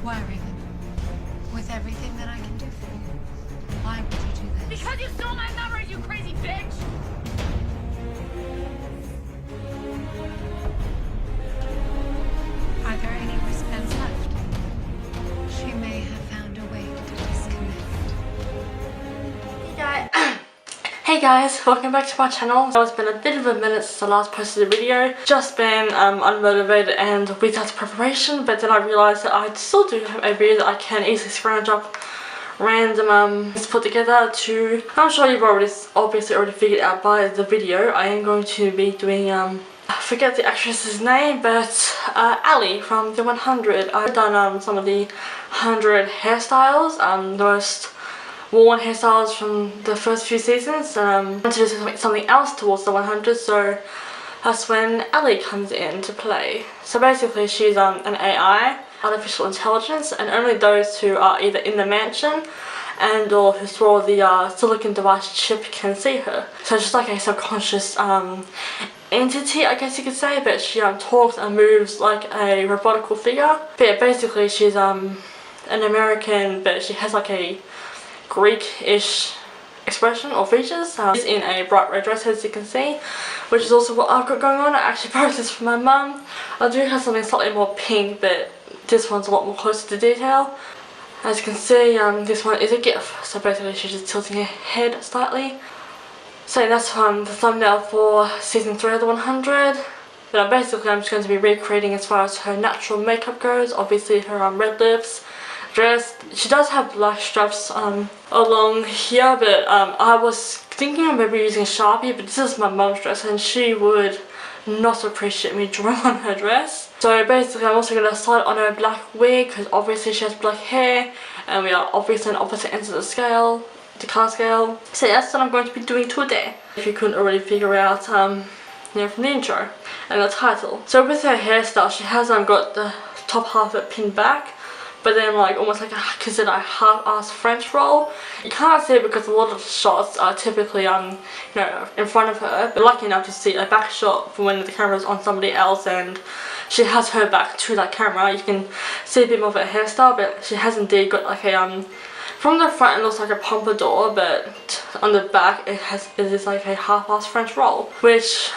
Why, Raven? With everything that I can do for you, why would you do this? Because you stole my number, you crazy bitch! Are there any wristbands left? She may have found a way to disconnect. Hey guys, welcome back to my channel. So it's been a bit of a minute since I last posted a video. Just been unmotivated and without preparation, but then I realised that I still do have a video that I can easily scrounge up random to put together to. I'm sure you've obviously already figured out by the video. I am going to be doing I forget the actress's name, but A.L.I.E from the 100. I've done some of the 100 hairstyles, the most worn hairstyles from the first few seasons. To do something else towards the 100, so that's when A.L.I.E comes into play. So basically she's an AI, artificial intelligence, and only those who are either in the mansion and or who store the silicon device chip can see her. So it's just like a subconscious entity, I guess you could say, but she talks and moves like a robotical figure. But yeah, basically she's an American, but she has like a Greek-ish expression or features. She's in a bright red dress, as you can see, which is also what I've got going on. I actually borrowed this from my mum. I do have something slightly more pink, but this one's a lot more closer to detail. As you can see, this one is a GIF, so basically she's just tilting her head slightly. So that's the thumbnail for season 3 of the 100. But basically I'm just going to be recreating as far as her natural makeup goes. Obviously her red lips, dress. She does have black straps along here, but I was thinking of maybe using Sharpie, but this is my mum's dress and she would not appreciate me drawing on her dress. So basically I'm also going to slide on her black wig because obviously she has black hair and we are obviously on opposite ends of the scale, the color scale. So that's what I'm going to be doing today, if you couldn't already figure out from the intro and the title. So with her hairstyle, she has got the top half of it pinned back, but then like almost like consider a half-ass French roll. You can't see it because a lot of shots are typically you know, in front of her, but lucky enough to see a back shot for when the camera's on somebody else and she has her back to that camera. You can see a bit more of her hairstyle, but she has indeed got like a from the front it looks like a pompadour, but on the back it is like a half-ass French roll, which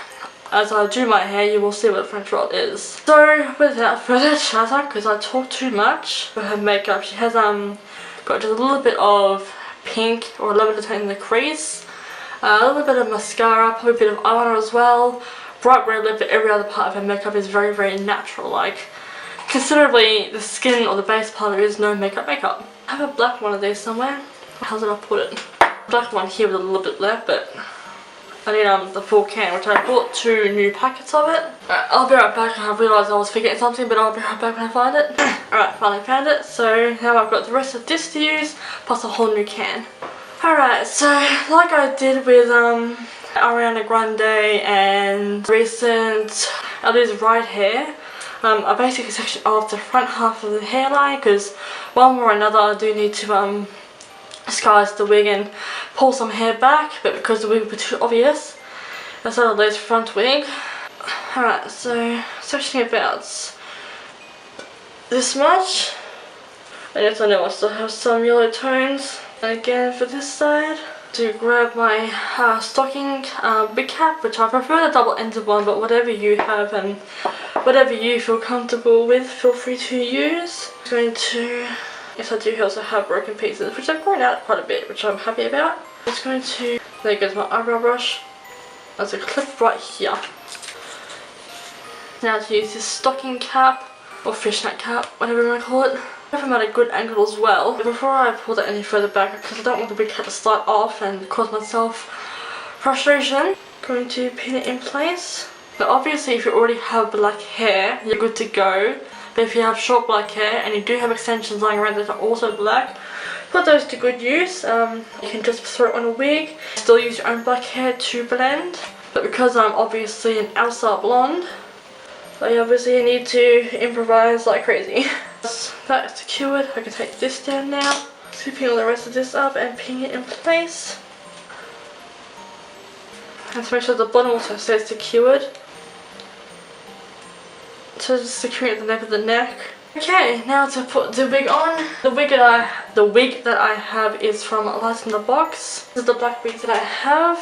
as I do my hair, you will see what a French roll is. So without further chatter, because I talk too much, for her makeup, she has got just a little bit of pink or a little bit of tone in the crease, a little bit of mascara, probably a bit of eyeliner as well, bright red lip, but every other part of her makeup is very, very natural. Like, considerably the skin or the base part, there is no makeup. I have a black one of these somewhere. How did I put it? Black one here with a little bit left, but I need the full can, which I bought 2 new packets of it. Alright, I'll be right back. I realised I was forgetting something, but I'll be right back when I find it. Alright, finally found it. So now I've got the rest of this to use, plus a whole new can. Alright, so like I did with Ariana Grande and recent A.L.I.E's right hair, I basically sectioned off the front half of the hairline because one way or another I do need to disguise the wig and pull some hair back, but because the wig was too obvious, I started this front wig. Alright, so sectioning about this much. And yes, I know I still have some yellow tones. And again for this side, to grab my stocking big cap, which I prefer the double-ended one, but whatever you have and whatever you feel comfortable with, feel free to use. I'm going to, yes, I do also have broken pieces, which I've grown out quite a bit, which I'm happy about. I'm just going to, there goes my eyebrow brush. There's a clip right here. Now to use this stocking cap, or fishnet cap, whatever you want to call it. I have them at a good angle as well. Before I pull that any further back, because I don't want the big cap to slide off and cause myself frustration, I'm going to pin it in place. Now obviously if you already have black hair, you're good to go. But if you have short black hair and you do have extensions lying around that are also black, put those to good use. You can just throw it on a wig, still use your own black hair to blend. But because I'm obviously an Elsa blonde, I obviously need to improvise like crazy. That is secured, I can take this down now. Scooping all the rest of this up and pinning it in place. And to make sure the bottom also stays secured. So just securing at the nape of the neck. Okay, now to put the wig on. The wig that I have is from A.L.I.E in the box. This is the black wig that I have.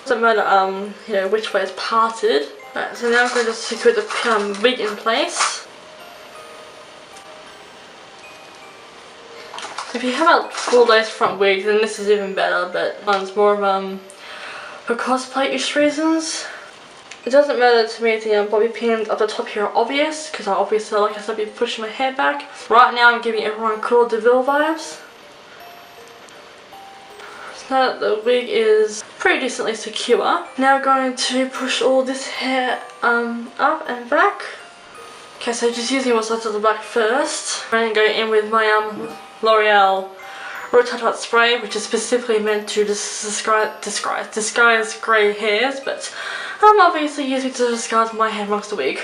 Doesn't matter you know, which way it's parted. Right, so now I'm going to secure the wig in place. If you have a full lace front wig, then this is even better, but mine's more of for cosplay-ish reasons. It doesn't matter to me if the bobby pins up the top here are obvious, because I obviously, like I said, be pushing my hair back. Right now I'm giving everyone Cruella de Vil vibes. So now that the wig is pretty decently secure, now I'm going to push all this hair up and back. Okay, so just using what's left of the back first. I'm going to go in with my L'Oreal Rotata spray, which is specifically meant to disguise grey hairs, but I'm obviously using it to disguise my hair amongst the wig.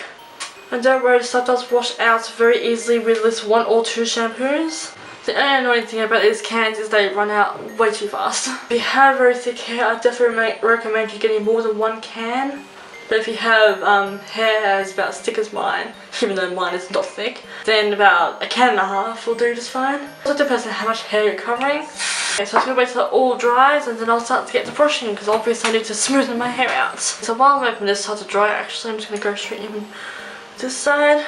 And don't worry, this stuff does wash out very easily with this 1 or 2 shampoos. The only annoying thing about these cans is they run out way too fast. If you have very thick hair, I definitely recommend you getting more than 1 can. But if you have hair as about as thick as mine, even though mine is not thick, then about 1.5 cans will do just fine. So it depends on how much hair you're covering. Okay, so I'm going to wait till it all dries and then I'll start to get to brushing, because obviously I need to smoothen my hair out. So while I'm waiting this start to dry, actually I'm just going to go straight in this side.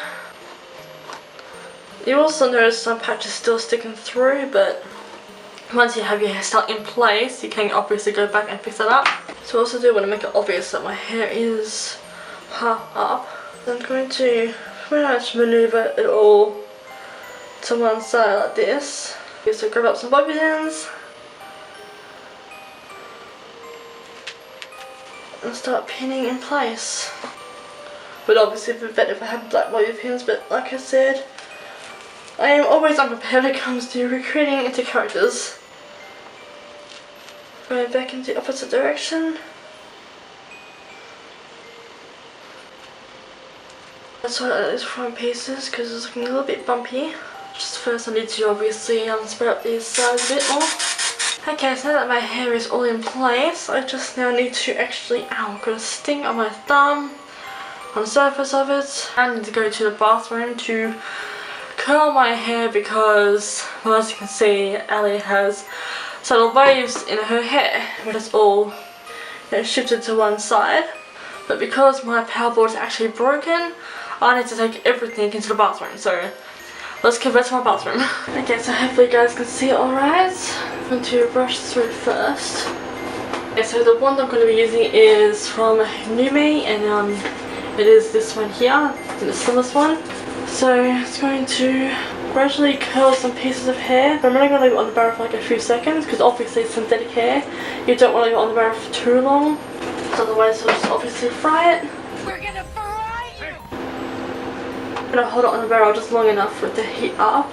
You also notice some patches still sticking through, but once you have your hairstyle in place, you can obviously go back and fix that up. So I also do want to make it obvious that my hair is half up. I'm going to pretty much maneuver it all to one side like this. So grab up some bobby pins and start pinning in place. But obviously it'd be better if I had black bobby pins, but like I said, I am always unprepared when it comes to recreating into characters. Going back in the opposite direction. Let's sort out these front pieces because it's looking a little bit bumpy. Just first I need to obviously spread up these sides a bit more. Okay, so now that my hair is all in place, I just now need to actually, I've got a sting on my thumb, on the surface of it. I need to go to the bathroom to curl my hair because, well, as you can see, A.L.I.E has subtle waves in her hair, which is all shifted to one side. But because my power board is actually broken, I need to take everything into the bathroom. So let's convert to my bathroom. Okay, so hopefully you guys can see it alright. I'm going to brush through first. Okay, so the one I'm going to be using is from Nume, and it is this one here, the slimest one. So it's going to gradually curl some pieces of hair, but I'm only going to leave it on the barrel for like a few seconds because obviously synthetic hair, you don't want to leave it on the barrel for too long, so otherwise it'll just obviously fry it. We're gonna fry you! I'm going to hold it on the barrel just long enough for it to heat up.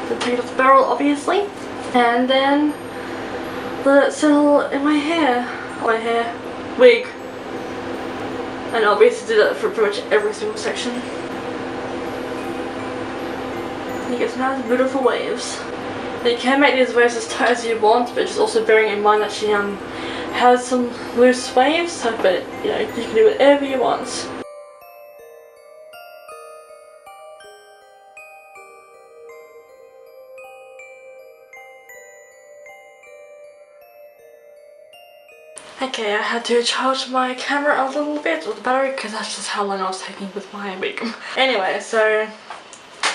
Then take it off the barrel obviously, and then let it settle in my hair. Wig. And I obviously do that for pretty much every single section. You get some nice beautiful waves. Now you can make these waves as tight as you want, but just also bearing in mind that she has some loose waves, so but you know, you can do whatever you want. Okay, I had to charge my camera a little bit with the battery because that's just how long I was taking with my wig. Anyway, so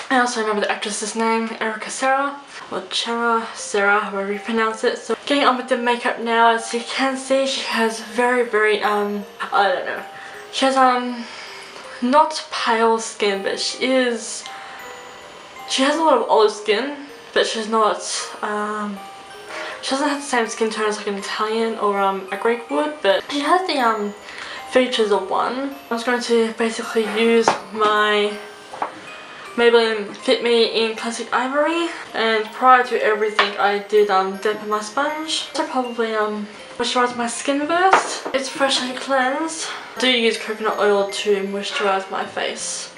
I also remember the actress's name, Erica Sarah, or Sarah, however you pronounce it. So getting on with the makeup now, as you can see, she has very, I don't know. She has not pale skin, but she has a lot of olive skin, but she's not she doesn't have the same skin tone as like an Italian or a Greek would, but she has the features of one. I'm just going to basically use my Maybelline Fit Me in Classic Ivory, and prior to everything I did dampen my sponge. So probably moisturize my skin first. It's freshly cleansed. I do use coconut oil to moisturize my face.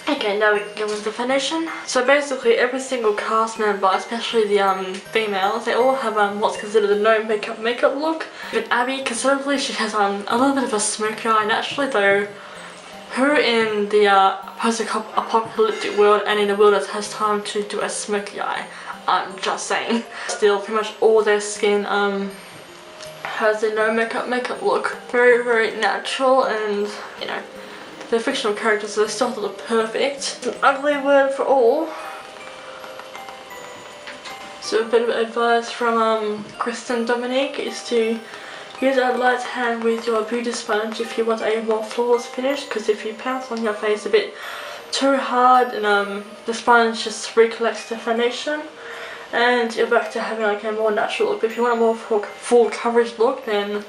Okay, Okay, now we can go with the foundation. So basically every single cast member, especially the females, they all have what's considered a no makeup look. But Abby, considerably, she has a little bit of a smoky eye naturally, though who in the post-apocalyptic world and in the world that has time to do a smoky eye? I'm just saying. Still, pretty much all their skin has a no makeup look. Very, very natural, and you know, they're fictional characters, so they still have to look perfect. It's an ugly word for all. So a bit of advice from Kristen Dominique is to use a light hand with your beauty sponge if you want a more flawless finish, because if you pounce on your face a bit too hard, and the sponge just recollects the foundation and you're back to having like a more natural look. But if you want a more full coverage look, then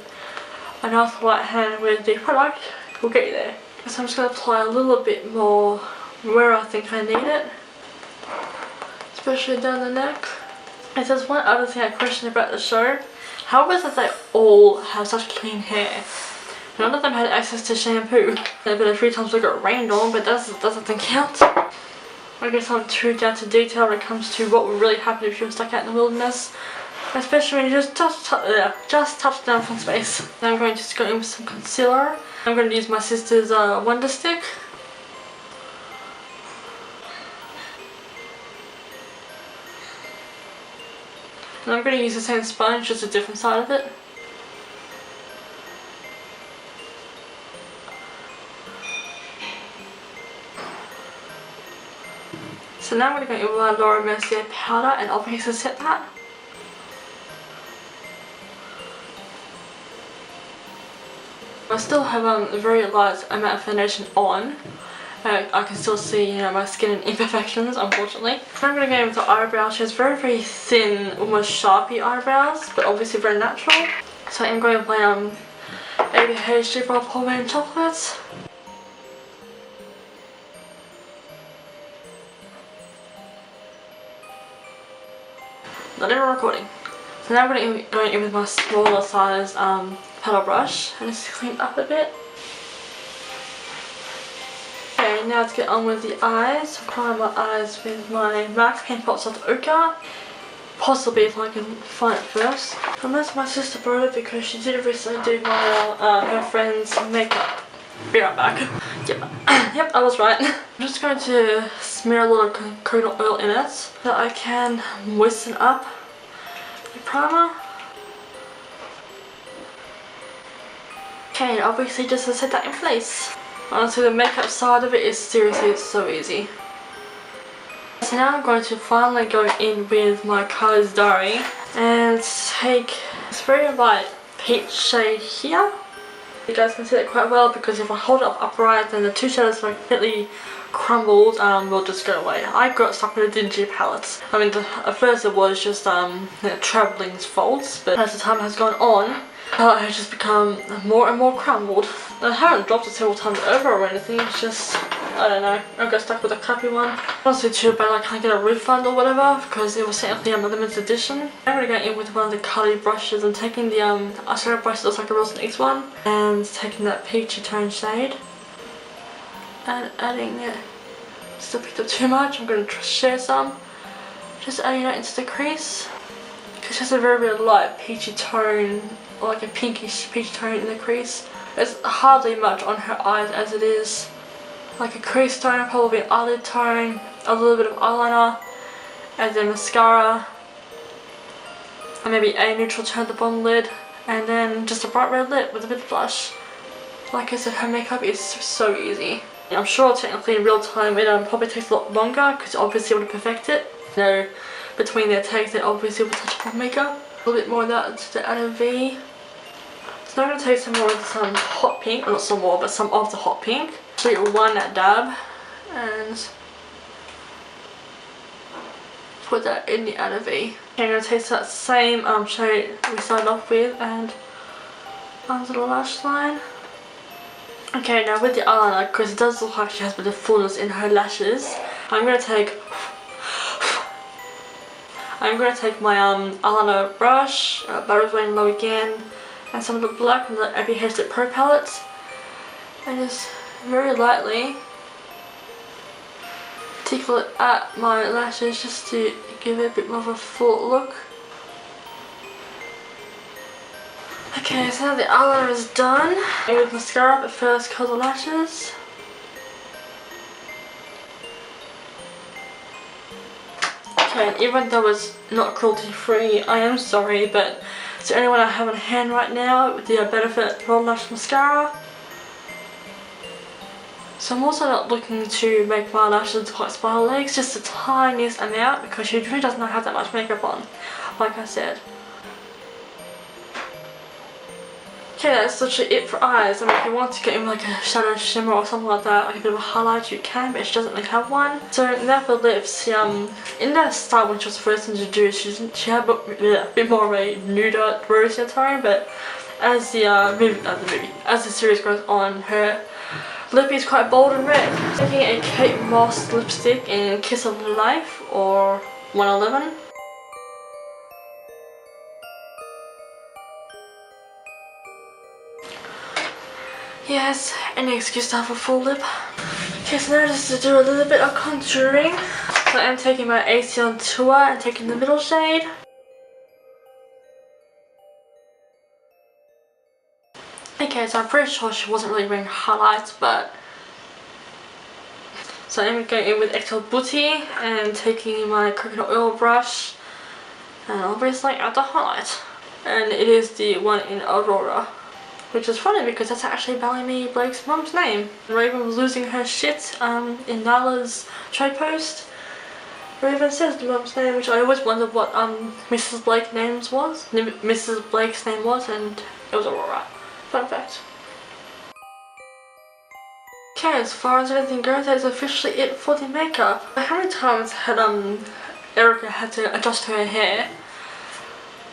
a nice light hand with the product will get you there. So I'm just going to apply a little bit more where I think I need it, especially down the neck. And there's one other thing I question about the show. How is it they all have such clean hair? None of them had access to shampoo. There's been a few times they got rained on, but that doesn't count. I guess I'm too down to detail when it comes to what would really happen if you were stuck out in the wilderness. Especially when you just touch down from space. Now I'm going to just go in with some concealer. I'm going to use my sister's Wonder Stick. And I'm going to use the same sponge, just a different side of it. So now I'm going to go in with my Laura Mercier powder and obviously set that. I still have a very light amount of foundation on. I can still see, you know, my skin and imperfections, unfortunately. I'm going to go in with the eyebrows. She has very, very thin, almost sharpy eyebrows, but obviously very natural. So I'm going with my A.L.I.E Brow Pomade Chocolates. Not even recording. So now I'm going to go in with my smaller size paddle brush and just clean up a bit. Okay, now let's get on with the eyes. I'll prime my eyes with my MAC Paint Pot Soft Ochre. Possibly if I can find it first. Unless my sister borrowed it because she did recently do my her friend's makeup. Be right back. Yep, yep, I was right. I'm just going to smear a little coconut oil in it so that I can moisten up the primer. Okay, obviously just to set that in place. Honestly, the makeup side of it is seriously so easy. So now I'm going to finally go in with my Kylie's Diary and take this very light peach shade here. You guys can see that quite well because if I hold it up upright, then the two shadows are completely crumbled will just go away. I got stuck with a dingy palette. I mean, at first it was just traveling's faults, but as the time has gone on, it has just become more and more crumbled. I haven't dropped it several times over or anything, it's just, I don't know, I got stuck with a crappy one. Honestly too bad I can't get a refund or whatever because it was technically a limited edition. I'm going to go in with one of the Kylie brushes and taking the eyeshadow brush that looks like a Wilson X one and taking that peachy tone shade and adding it. Still picked up too much, I'm going to share some. Just adding it into the crease. It's just a very, very light peachy tone, or like a pinkish peach tone in the crease. There's hardly much on her eyes as it is. Like a crease tone, probably an eyelid tone, a little bit of eyeliner, and then mascara, and maybe a neutral tone at the bottom lid, and then just a bright red lip with a bit of blush. Like I said, her makeup is so easy. I'm sure technically in real time it probably takes a lot longer because obviously want to perfect it. You know, between their takes they obviously will touch upon makeup. A little bit more of that to add a V. So now I'm going to take some more of some hot pink, or not some more, but some of the hot pink. So get one dab and put that in the outer V. Okay, I'm going to take that same shade we started off with and under the lash line. Okay, now with the eyeliner, because it does look like she has a bit of fullness in her lashes, I'm going to take my eyeliner brush, Barrow's Wayne Low again, and some of the black from the A.L.I.E Pro palette, and just very lightly tickle it at my lashes just to give it a bit more of a full look. Okay, so now the eyeliner is done. With mascara, but first curl the lashes. Okay, and even though it's not cruelty free, I am sorry, but it's the only one I have on hand right now with the Benefit Roll Lash Mascara. So I'm also not looking to make my lashes quite spiral legs, just the tiniest amount because she really does not have that much makeup on, like I said. Okay, that's literally it for eyes. I mean, if you want to get in like a shadow shimmer or something like that, like a bit of a highlight, you can, but she doesn't really have one. So now for lips, in that style when she was first introduced, she had a bit more of a nuder, rosier tone, but as as the series goes on, her lip is quite bold and red. Taking a Kate Moss lipstick in Kiss of Life or 111. Yes, any excuse to have a full lip. Okay, so now just to do a little bit of contouring. So I'm taking my A.L.I.E on tour and taking the middle shade. Okay, so I'm pretty sure she wasn't really wearing highlights, but... So I'm going in with XL Booty and taking my coconut oil brush and obviously add the highlight. And it is the one in Aurora. Which is funny because that's actually Bellamy Blake's mom's name. Raven was losing her shit in Nyla's trade post. Raven says the mom's name, which I always wondered what Mrs. Blake's name was, and it was Aurora. Fun fact. Okay, as far as everything goes, that is officially it for the makeup. How many times had Erica had to adjust her hair?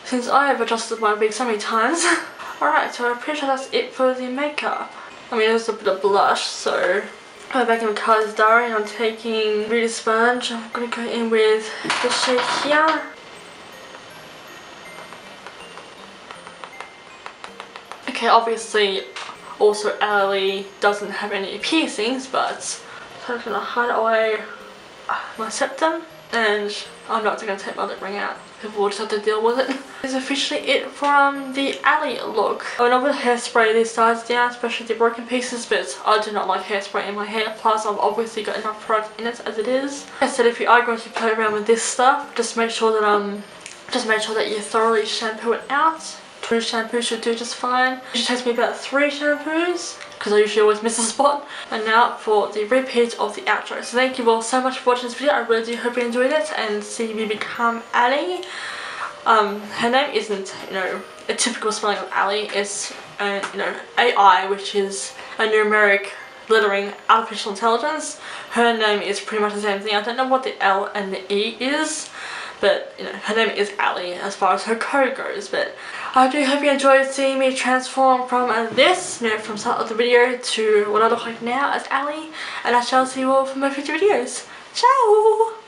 Since I have adjusted my wig so many times. Alright, so I'm pretty sure that's it for the makeup. I mean, there's a bit of blush, so I'm back in Colors Diary and I'm taking Beauty Sponge. I'm going to go in with the shade here. Okay, obviously, also A.L.I.E doesn't have any piercings, but so I'm going to hide away my septum. And I'm not going to take my lip ring out. People will just have to deal with it. This is officially it from the A.L.I.E look. I went over with hairspray these sides down, especially the broken pieces, but I do not like hairspray in my hair. Plus, I've obviously got enough product in it as it is. I said if you are going to play around with this stuff, just make sure that you thoroughly shampoo it out. 2 shampoos should do just fine. It usually takes me about 3 shampoos because I usually always miss a spot. And now for the repeat of the outro. So thank you all so much for watching this video. I really do hope you enjoyed it and see me become A.L.I.E. Her name isn't, a typical spelling of A.L.I.E. It's, A.I, which is a numeric lettering artificial intelligence. Her name is pretty much the same thing. I don't know what the L and the E is, but her name is A.L.I.E as far as her code goes. But I do hope you enjoyed seeing me transform from this, from the start of the video to what I look like now as A.L.I.E, and I shall see you all for my future videos. Ciao!